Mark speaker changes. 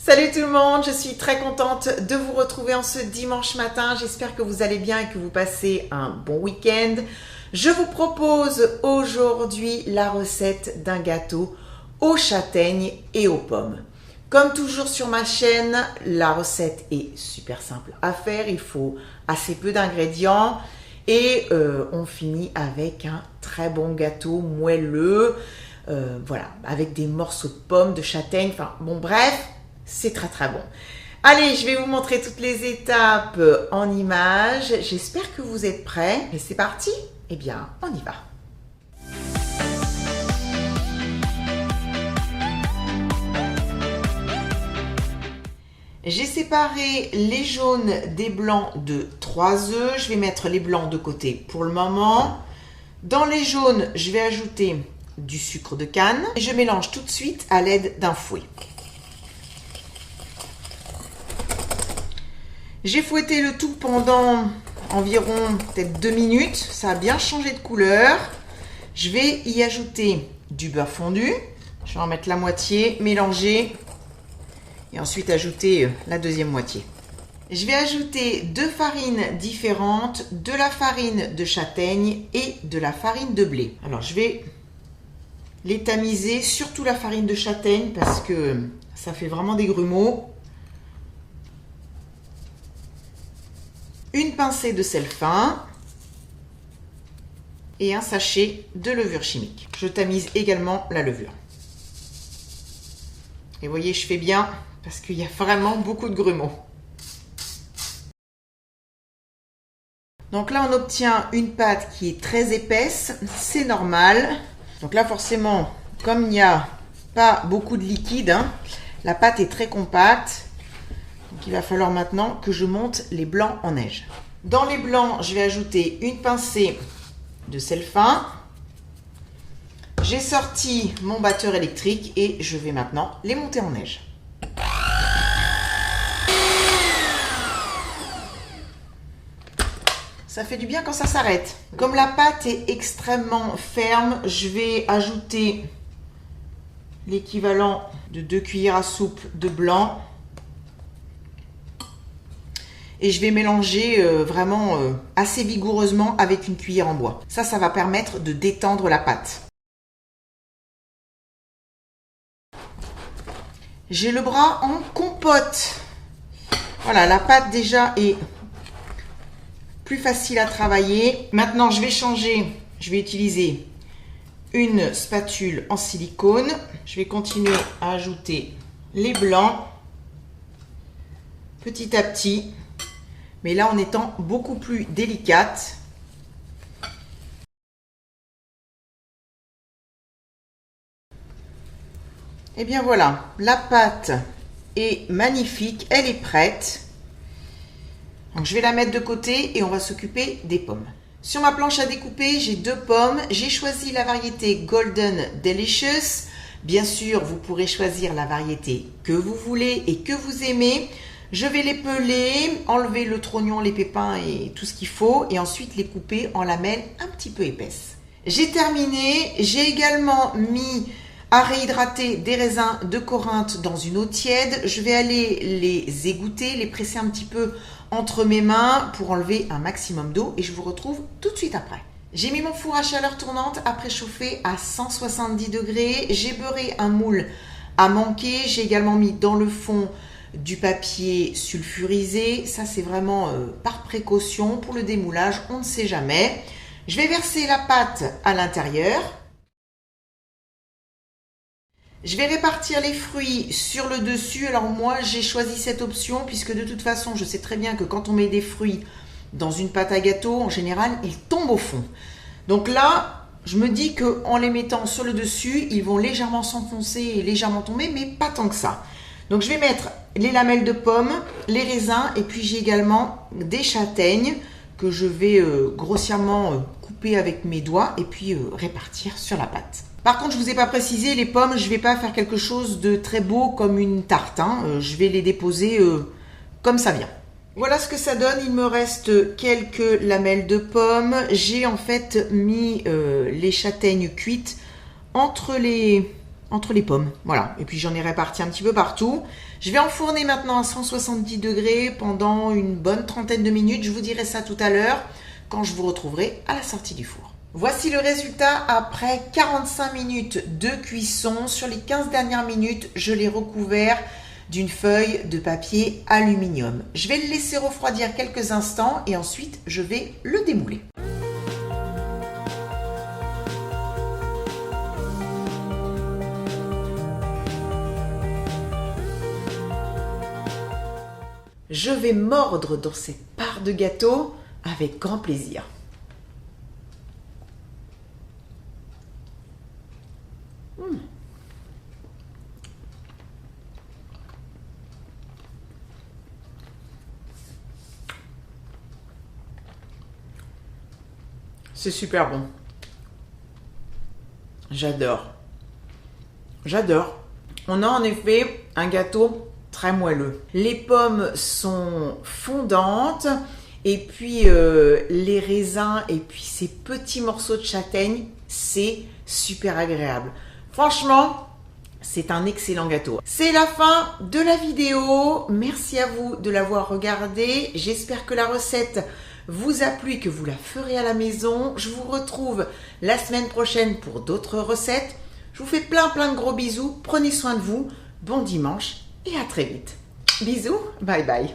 Speaker 1: Salut tout le monde, je suis très contente de vous retrouver en ce dimanche matin. J'espère que vous allez bien et que vous passez un bon week-end. Je vous propose aujourd'hui la recette d'un gâteau aux châtaignes et aux pommes. Comme toujours sur ma chaîne, la recette est super simple à faire. Il faut assez peu d'ingrédients et on finit avec un très bon gâteau moelleux. Voilà, avec des morceaux de pommes, de châtaignes, enfin bon bref. C'est très très bon. Allez, je vais vous montrer toutes les étapes en images. J'espère que vous êtes prêts. Et c'est parti. Eh bien, on y va. J'ai séparé les jaunes des blancs de 3 œufs. Je vais mettre les blancs de côté pour le moment. Dans les jaunes, je vais ajouter du sucre de canne. Et je mélange tout de suite à l'aide d'un fouet. J'ai fouetté le tout pendant environ peut-être 2 minutes. Ça a bien changé de couleur. Je vais y ajouter du beurre fondu. Je vais en mettre la moitié, mélanger et ensuite ajouter la deuxième moitié. Je vais ajouter 2 farines différentes, de la farine de châtaigne et de la farine de blé. Alors je vais les tamiser, surtout la farine de châtaigne parce que ça fait vraiment des grumeaux. Une pincée de sel fin et un sachet de levure chimique. Je tamise également la levure. Et vous voyez, je fais bien parce qu'il y a vraiment beaucoup de grumeaux. Donc là, on obtient une pâte qui est très épaisse, c'est normal. Donc là, forcément, comme il n'y a pas beaucoup de liquide, la pâte est très compacte. Donc il va falloir maintenant que je monte les blancs en neige. Dans les blancs, je vais ajouter une pincée de sel fin. J'ai sorti mon batteur électrique et je vais maintenant les monter en neige. Ça fait du bien quand ça s'arrête. Comme la pâte est extrêmement ferme, je vais ajouter l'équivalent de 2 cuillères à soupe de blanc. Et je vais mélanger vraiment assez vigoureusement avec une cuillère en bois. Ça va permettre de détendre la pâte. J'ai le bras en compote. Voilà, la pâte déjà est plus facile à travailler. Maintenant, je vais changer. Je vais utiliser une spatule en silicone. Je vais continuer à ajouter les blancs petit à petit. Mais là, en étant beaucoup plus délicate. Et bien voilà, la pâte est magnifique, elle est prête. Donc je vais la mettre de côté et on va s'occuper des pommes. Sur ma planche à découper, j'ai 2 pommes. J'ai choisi la variété Golden Delicious. Bien sûr, vous pourrez choisir la variété que vous voulez et que vous aimez. Je vais les peler, enlever le trognon, les pépins et tout ce qu'il faut et ensuite les couper en lamelles un petit peu épaisses. J'ai terminé, j'ai également mis à réhydrater des raisins de Corinthe dans une eau tiède. Je vais aller les égoutter, les presser un petit peu entre mes mains pour enlever un maximum d'eau et je vous retrouve tout de suite après. J'ai mis mon four à chaleur tournante à préchauffer à 170 degrés. J'ai beurré un moule à manquer. J'ai également mis dans le fond du papier sulfurisé, ça c'est vraiment par précaution pour le démoulage, on ne sait jamais. Je vais verser la pâte à l'intérieur. Je vais répartir les fruits sur le dessus. Alors moi j'ai choisi cette option puisque de toute façon je sais très bien que quand on met des fruits dans une pâte à gâteau, en général ils tombent au fond. Donc là je me dis qu'en les mettant sur le dessus, ils vont légèrement s'enfoncer et légèrement tomber, mais pas tant que ça. Donc je vais mettre les lamelles de pommes, les raisins et puis j'ai également des châtaignes que je vais grossièrement couper avec mes doigts et puis répartir sur la pâte. Par contre, je ne vous ai pas précisé, les pommes, je ne vais pas faire quelque chose de très beau comme une tarte. Je vais les déposer comme ça vient. Voilà ce que ça donne. Il me reste quelques lamelles de pommes. J'ai en fait mis les châtaignes cuites entre les entre les pommes. Voilà, et puis j'en ai réparti un petit peu partout. Je vais enfourner maintenant à 170 degrés pendant une bonne trentaine de minutes. Je vous dirai ça tout à l'heure quand je vous retrouverai à la sortie du four. Voici le résultat après 45 minutes de cuisson. Sur les 15 dernières minutes, je l'ai recouvert d'une feuille de papier aluminium. Je vais le laisser refroidir quelques instants et ensuite je vais le démouler. Je vais mordre dans cette part de gâteau avec grand plaisir. C'est super bon. J'adore. J'adore. On a en effet un gâteau très moelleux. Les pommes sont fondantes et puis les raisins et puis ces petits morceaux de châtaigne, c'est super agréable. Franchement, c'est un excellent gâteau. C'est la fin de la vidéo. Merci à vous de l'avoir regardé. J'espère que la recette vous a plu et que vous la ferez à la maison. Je vous retrouve la semaine prochaine pour d'autres recettes. Je vous fais plein de gros bisous. Prenez soin de vous. Bon dimanche et à très vite. Bisous. Bye bye.